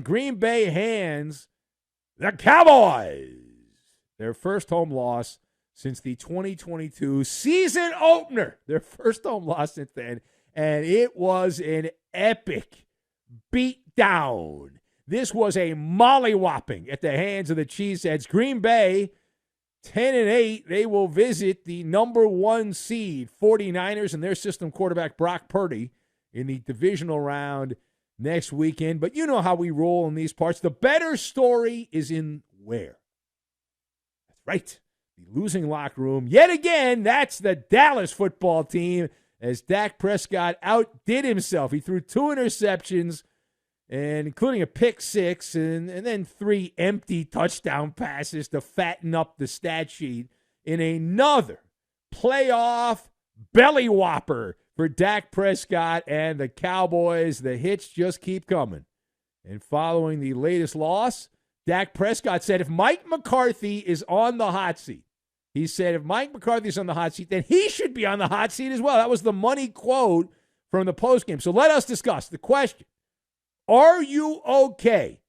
Green Bay hands the Cowboys their first home loss since the 2022 season opener. Their first home loss since then, and it was an epic beatdown. This was a mollywhopping at the hands of the Cheeseheads. Green Bay, 10-8. They will visit the number 1 seed 49ers and their system quarterback Brock Purdy in the divisional round next weekend. But you know how we roll in these parts. The better story is in where? That's right. The losing locker room. Yet again, that's the Dallas football team as Dak Prescott outdid himself. He threw 2 interceptions, and including a pick 6 and then 3 empty touchdown passes to fatten up the stat sheet in another playoff belly whopper for Dak Prescott and the Cowboys. The hits just keep coming. And following the latest loss, Dak Prescott said if Mike McCarthy is on the hot seat, he said if Mike McCarthy is on the hot seat, then he should be on the hot seat as well. That was the money quote from the postgame. So let us discuss the question. Are you okay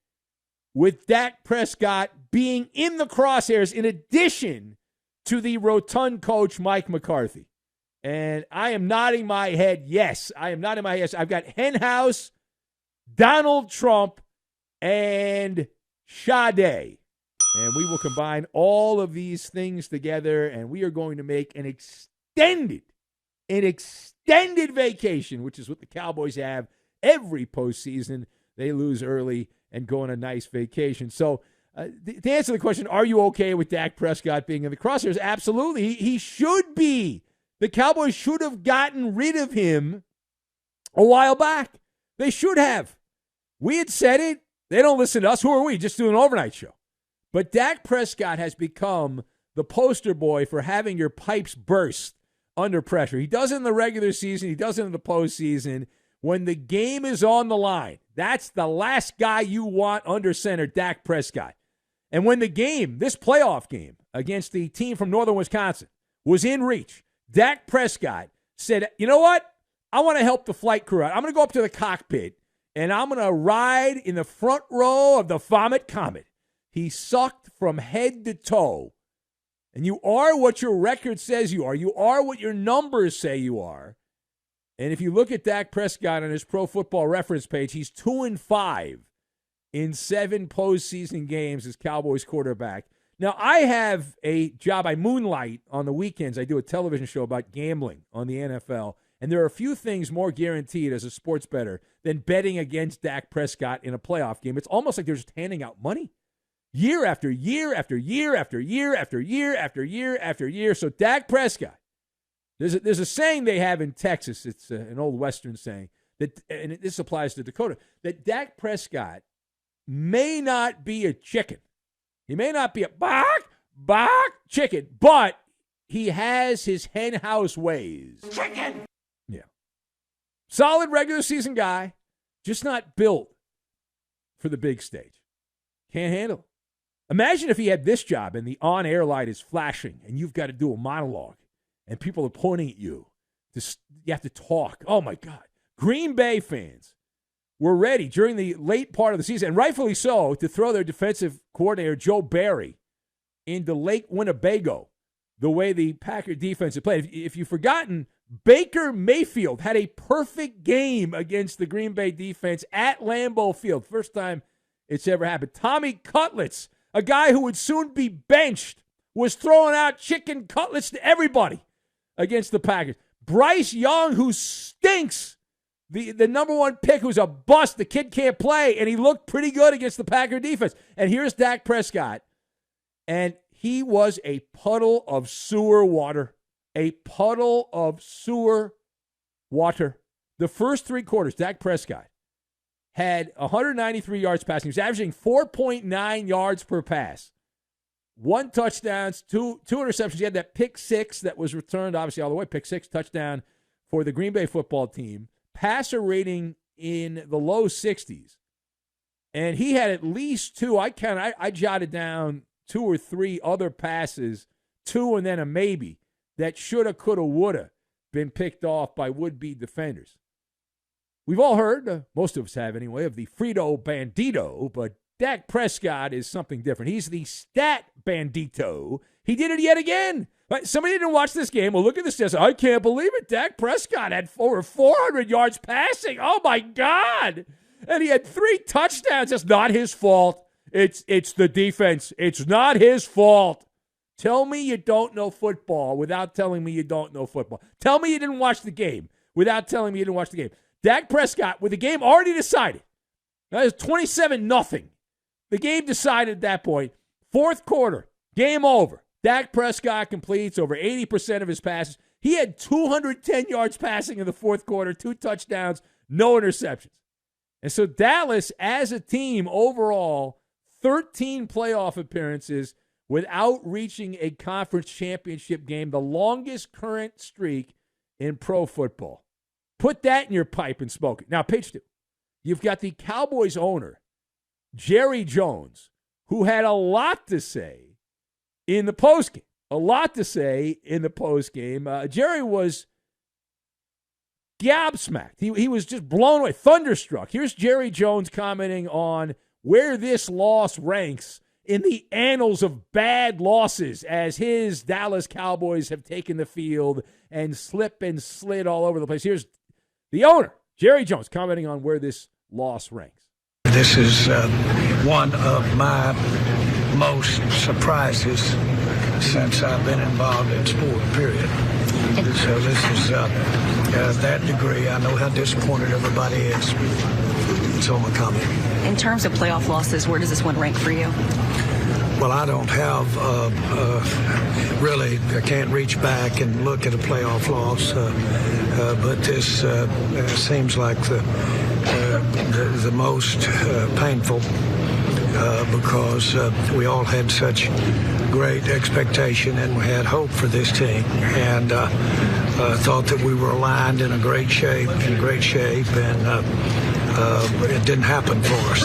with Dak Prescott being in the crosshairs in addition to the rotund coach Mike McCarthy? And I am nodding my head yes. I am nodding my head yes. I've got Henhouse, Donald Trump, and Sade. And we will combine all of these things together, and we are going to make an extended vacation, which is what the Cowboys have every postseason. They lose early and go on a nice vacation. So to answer the question, are you okay with Dak Prescott being in the crosshairs? Absolutely. He should be. The Cowboys should have gotten rid of him a while back. They should have. We had said it. They don't listen to us. Who are we? Just doing an overnight show. But Dak Prescott has become the poster boy for having your pipes burst under pressure. He does it in the regular season. He does it in the postseason. When the game is on the line, that's the last guy you want under center, Dak Prescott. And when the game, this playoff game against the team from northern Wisconsin, was in reach, Dak Prescott said, you know what? I want to help the flight crew out. I'm going to go up to the cockpit, and I'm going to ride in the front row of the Vomit Comet. He sucked from head to toe. And you are what your record says you are. You are what your numbers say you are. And if you look at Dak Prescott on his Pro Football Reference page, he's 2-5 in 7 postseason games as Cowboys quarterback. Now, I have a job. I moonlight on the weekends. I do a television show about gambling on the NFL. And there are a few things more guaranteed as a sports bettor than betting against Dak Prescott in a playoff game. It's almost like they're just handing out money. Year after year after year after year after year after year after year. So Dak Prescott, there's a saying they have in Texas. It's an old Western saying, that, and this applies to Dakota, that Dak Prescott may not be a chicken. He may not be a bark chicken, but he has his hen house ways. Chicken! Yeah. Solid regular season guy, just not built for the big stage. Can't handle it. Imagine if he had this job and the on-air light is flashing and you've got to do a monologue and people are pointing at you. You have to talk. Oh, my God. Green Bay fans were ready during the late part of the season, and rightfully so, to throw their defensive coordinator, Joe Barry, into Lake Winnebago the way the Packer defense had played. If you've forgotten, Baker Mayfield had a perfect game against the Green Bay defense at Lambeau Field. First time it's ever happened. Tommy Cutlets, a guy who would soon be benched, was throwing out chicken cutlets to everybody against the Packers. Bryce Young, who stinks, the number 1 pick, who's a bust. The kid can't play, and he looked pretty good against the Packer defense. And here's Dak Prescott, and he was a puddle of sewer water. A puddle of sewer water. The first 3 quarters, Dak Prescott had 193 yards passing. He was averaging 4.9 yards per pass. 1 touchdown, two interceptions. He had that pick 6 that was returned, obviously, all the way. Pick 6 touchdown for the Green Bay football team. Passer rating in the low 60s. And he had at least 2. I jotted down 2 or 3 other passes, 2 and then a maybe, that shoulda, coulda, woulda been picked off by would-be defenders. We've all heard, most of us have anyway, of the Frito Bandito, but Dak Prescott is something different. He's the stat bandito. He did it yet again. Right? Somebody didn't watch this game. Well, look at this test. I can't believe it. Dak Prescott had over 400 yards passing. Oh, my God. And he had 3 touchdowns. That's not his fault. It's the defense. It's not his fault. Tell me you don't know football without telling me you don't know football. Tell me you didn't watch the game without telling me you didn't watch the game. Dak Prescott, with the game already decided, that is 27-0. The game decided at that point. Fourth quarter, game over. Dak Prescott completes over 80% of his passes. He had 210 yards passing in the fourth quarter, 2 touchdowns, no interceptions. And so Dallas, as a team, overall, 13 playoff appearances without reaching a conference championship game, the longest current streak in pro football. Put that in your pipe and smoke it. Now, page 2. You've got the Cowboys owner, Jerry Jones, who had a lot to say in the postgame. Jerry was gobsmacked. He was just blown away, thunderstruck. Here's Jerry Jones commenting on where this loss ranks in the annals of bad losses as his Dallas Cowboys have taken the field and slip and slid all over the place. Here's the owner, Jerry Jones, commenting on where this loss ranks. This is one of my most surprises since I've been involved in sport, period. So this is that degree. I know how disappointed everybody is. That's all my comment. In terms of playoff losses, where does this one rank for you? Well, I don't have really. I can't reach back and look at a playoff loss, but this seems like the most painful because we all had such great expectation and we had hope for this team, and thought that we were aligned in great shape, and it didn't happen for us.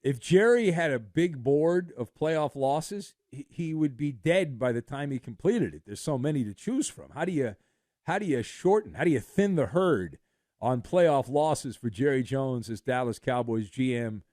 If Jerry had a big board of playoff losses, he would be dead by the time he completed it. There's so many to choose from. How do you shorten? How do you thin the herd on playoff losses for Jerry Jones as Dallas Cowboys GM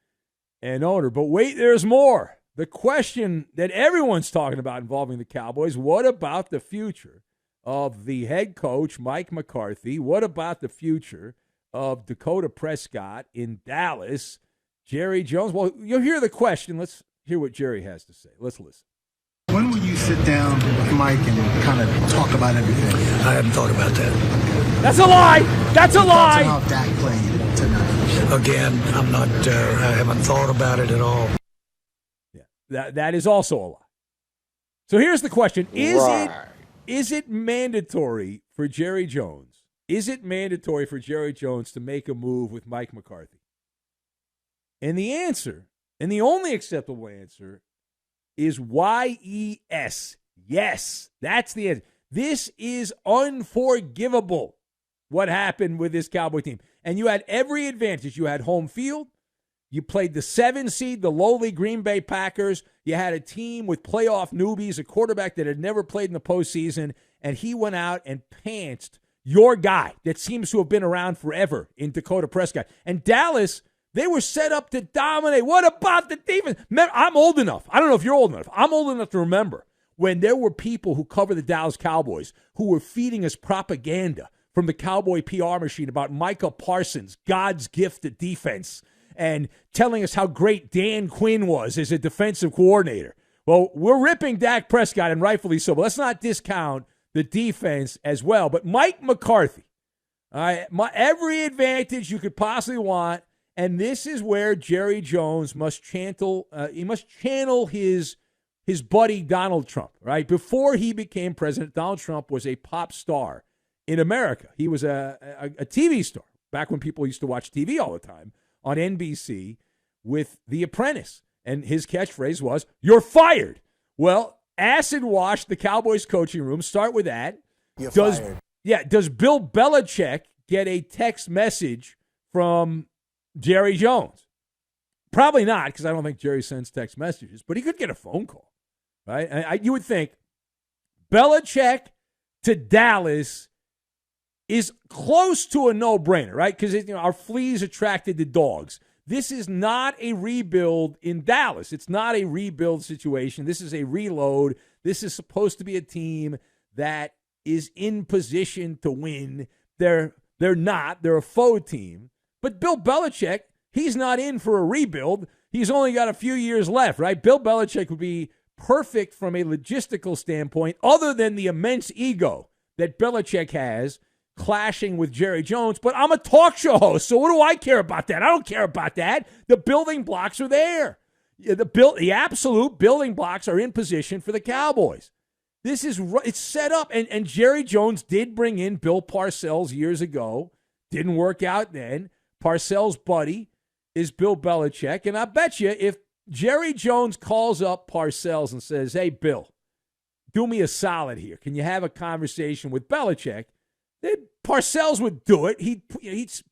and owner? But wait, there's more. The question that everyone's talking about involving the Cowboys, what about the future of the head coach, Mike McCarthy? What about the future of Dakota Prescott in Dallas? Jerry Jones. Well, you'll hear the question. Let's hear what Jerry has to say. Let's listen. When will you sit down with Mike and kind of talk about everything? I hadn't thought about that. That's a lie. That's a lie. How Dak played tonight. Again, I'm not. I haven't thought about it at all. Yeah, that is also a lie. So here's the question: Is it mandatory for Jerry Jones? Is it mandatory for Jerry Jones to make a move with Mike McCarthy? And the answer, and the only acceptable answer, is YES. Yes, that's the answer. This is unforgivable, what happened with this Cowboy team. And you had every advantage. You had home field. You played the 7 seed, the lowly Green Bay Packers. You had a team with playoff newbies, a quarterback that had never played in the postseason, and he went out and pantsed your guy that seems to have been around forever in Dakota Prescott. And Dallas, they were set up to dominate. What about the defense? Man, I'm old enough. I don't know if you're old enough. I'm old enough to remember when there were people who cover the Dallas Cowboys who were feeding us propaganda from the Cowboy PR machine about Micah Parsons, God's gift to defense, and telling us how great Dan Quinn was as a defensive coordinator. Well, we're ripping Dak Prescott, and rightfully so, but let's not discount the defense as well. But Mike McCarthy, all right, every advantage you could possibly want. And this is where Jerry Jones must channel his buddy Donald Trump, right? Before he became president, Donald Trump was a pop star in America. He was a TV star back when people used to watch TV all the time on NBC with The Apprentice. And his catchphrase was, "You're fired." Well, acid wash the Cowboys coaching room. Start with that. You're fired. Yeah, does Bill Belichick get a text message from Jerry Jones? Probably not, because I don't think Jerry sends text messages, but he could get a phone call, right? You would think Belichick to Dallas is close to a no-brainer, right? Because our fleas attracted the dogs. This is not a rebuild in Dallas. It's not a rebuild situation. This is a reload. This is supposed to be a team that is in position to win. They're not. They're a faux team. But Bill Belichick, he's not in for a rebuild. He's only got a few years left, right? Bill Belichick would be perfect from a logistical standpoint, other than the immense ego that Belichick has clashing with Jerry Jones. But I'm a talk show host, so what do I care about that? I don't care about that. The building blocks are there. The absolute building blocks are in position for the Cowboys. It's set up, and Jerry Jones did bring in Bill Parcells years ago. Didn't work out then. Parcells' buddy is Bill Belichick, and I bet you if Jerry Jones calls up Parcells and says, "Hey, Bill, do me a solid here. Can you have a conversation with Belichick?" Then Parcells would do it. He'd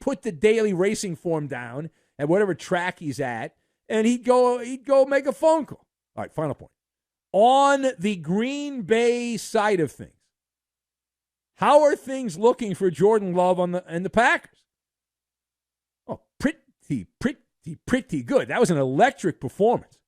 put the daily racing form down at whatever track he's at, and he'd go make a phone call. All right, final point. On the Green Bay side of things, how are things looking for Jordan Love and the Packers? Oh, pretty good. That was an electric performance.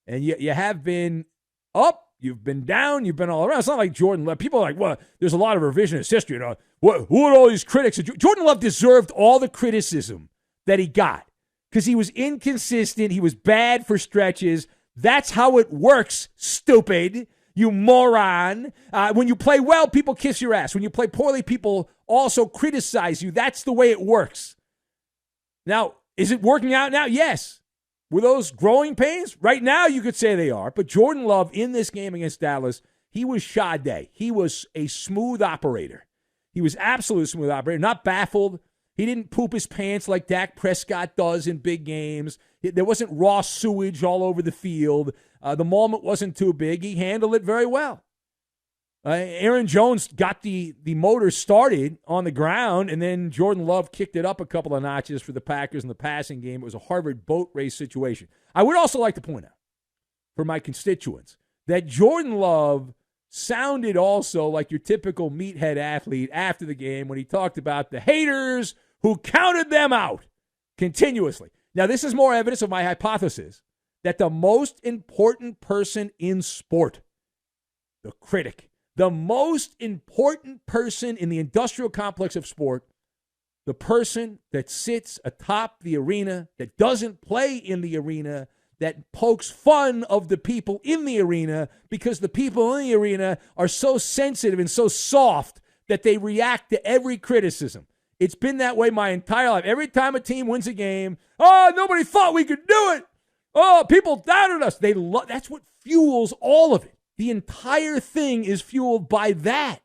And you have been up, you've been down, you've been all around. It's not like Jordan Love. People are like, well, there's a lot of revisionist history. Who are all these critics? Jordan Love deserved all the criticism that he got because he was inconsistent. He was bad for stretches. That's how it works, stupid, you moron. When you play well, people kiss your ass. When you play poorly, people also criticize you. That's the way it works. Now, is it working out now? Yes. Were those growing pains? Right now, you could say they are. But Jordan Love, in this game against Dallas, he was Sade. He was a smooth operator. He was absolutely smooth operator, not baffled. He didn't poop his pants like Dak Prescott does in big games. There wasn't raw sewage all over the field. The moment wasn't too big. He handled it very well. Aaron Jones got the motor started on the ground, and then Jordan Love kicked it up a couple of notches for the Packers in the passing game. It was a Harvard boat race situation. I would also like to point out for my constituents that Jordan Love sounded also like your typical meathead athlete after the game when he talked about the haters who counted them out continuously. Now, this is more evidence of my hypothesis that the most important person in sport, the critic, the most important person in the industrial complex of sport, the person that sits atop the arena, that doesn't play in the arena, that pokes fun of the people in the arena because the people in the arena are so sensitive and so soft that they react to every criticism. It's been that way my entire life. Every time a team wins a game, oh, nobody thought we could do it. Oh, people doubted us. That's what fuels all of it. The entire thing is fueled by that.